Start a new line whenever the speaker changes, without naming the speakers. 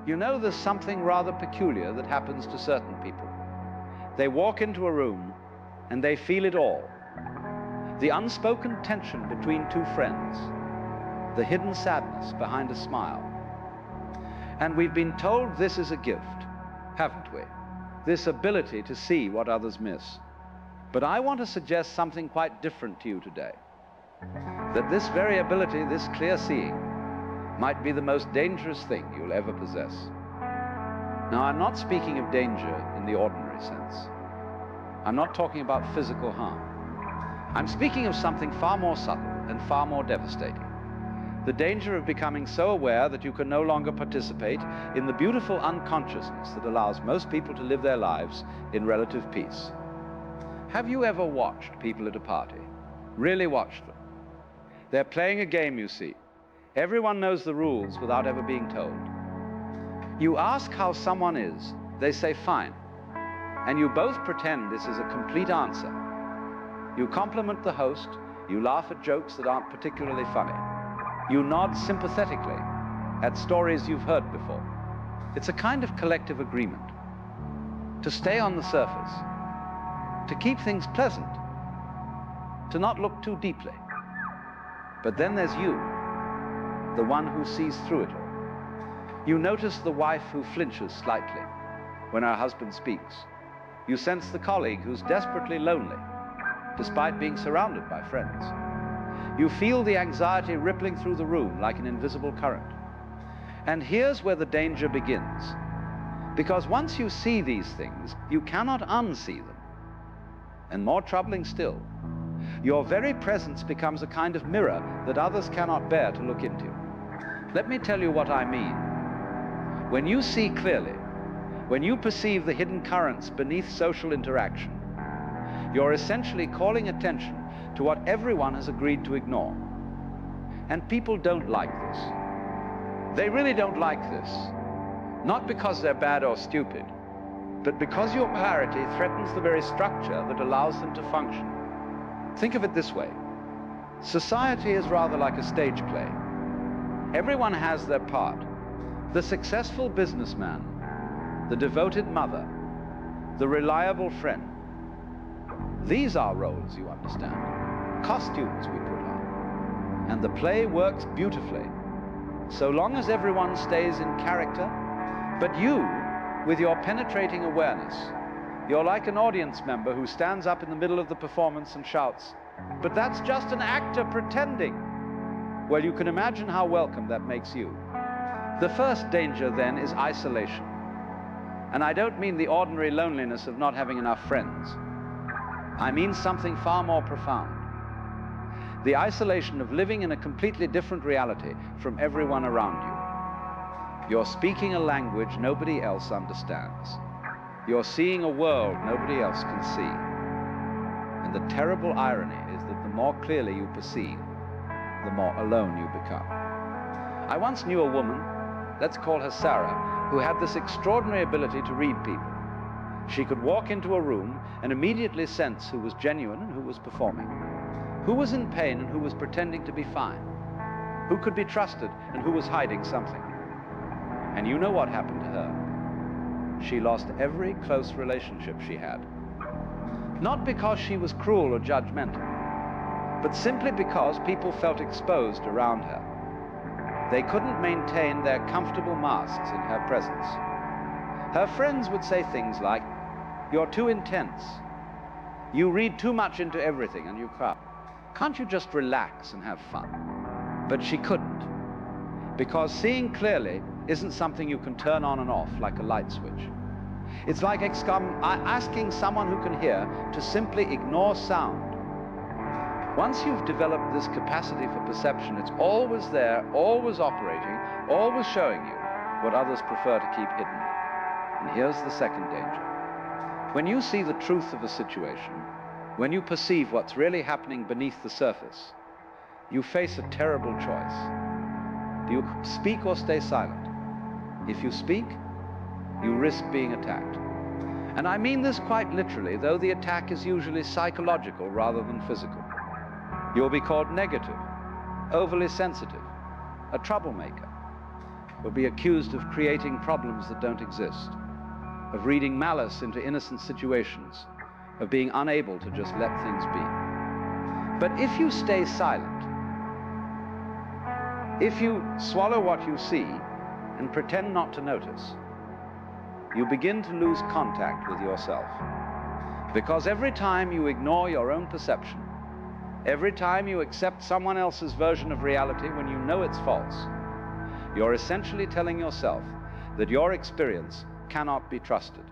You know, there's something rather peculiar that happens to certain people. They walk into a room and they feel it all. The unspoken tension between two friends, the hidden sadness behind a smile. And we've been told this is a gift, haven't we? This ability to see what others miss. But I want to suggest something quite different to you today. That this very ability, this clear seeing, might be the most dangerous thing you'll ever possess. Now, I'm not speaking of danger in the ordinary sense. I'm not talking about physical harm. I'm speaking of something far more subtle and far more devastating. The danger of becoming so aware that you can no longer participate in the beautiful unconsciousness that allows most people to live their lives in relative peace. Have you ever watched people at a party? Really watched them? They're playing a game, you see. Everyone knows the rules without ever being told. You ask how someone is, they say fine, and you both pretend this is a complete answer. You compliment the host, you laugh at jokes that aren't particularly funny. You nod sympathetically at stories you've heard before. It's a kind of collective agreement to stay on the surface, to keep things pleasant, to not look too deeply. But then there's you, the one who sees through it all. You notice the wife who flinches slightly when her husband speaks. You sense the colleague who's desperately lonely, despite being surrounded by friends. You feel the anxiety rippling through the room like an invisible current. And here's where the danger begins. Because once you see these things, you cannot unsee them. And more troubling still, your very presence becomes a kind of mirror that others cannot bear to look into. Let me tell you what I mean. When you see clearly, when you perceive the hidden currents beneath social interaction, you're essentially calling attention to what everyone has agreed to ignore. And people don't like this. They really don't like this. Not because they're bad or stupid, but because your clarity threatens the very structure that allows them to function. Think of it this way. Society is rather like a stage play. Everyone has their part. The successful businessman, the devoted mother, the reliable friend. These are roles, you understand. Costumes we put on. And the play works beautifully, so long as everyone stays in character. But you, with your penetrating awareness, you're like an audience member who stands up in the middle of the performance and shouts, "But that's just an actor pretending." Well, you can imagine how welcome that makes you. The first danger, then, is isolation. And I don't mean the ordinary loneliness of not having enough friends. I mean something far more profound. The isolation of living in a completely different reality from everyone around you. You're speaking a language nobody else understands. You're seeing a world nobody else can see. And the terrible irony is that the more clearly you perceive, the more alone you become. I once knew a woman, let's call her Sarah, who had this extraordinary ability to read people. She could walk into a room and immediately sense who was genuine and who was performing, who was in pain and who was pretending to be fine, who could be trusted and who was hiding something. And you know what happened to her? She lost every close relationship she had. Not because she was cruel or judgmental, but simply because people felt exposed around her. They couldn't maintain their comfortable masks in her presence. Her friends would say things like, "You're too intense. You read too much into everything and you cry. Can't you just relax and have fun?" But she couldn't, because seeing clearly isn't something you can turn on and off like a light switch. It's like asking someone who can hear to simply ignore sound. Once you've developed this capacity for perception, it's always there, always operating, always showing you what others prefer to keep hidden. And here's the second danger. When you see the truth of a situation, when you perceive what's really happening beneath the surface, you face a terrible choice. Do you speak or stay silent? If you speak, you risk being attacked. And I mean this quite literally, though the attack is usually psychological rather than physical. You'll be called negative, overly sensitive, a troublemaker. will be accused of creating problems that don't exist, of reading malice into innocent situations, of being unable to just let things be. But if you stay silent, if you swallow what you see and pretend not to notice, you begin to lose contact with yourself. Because every time you ignore your own perception, every time you accept someone else's version of reality when you know it's false, you're essentially telling yourself that your experience cannot be trusted.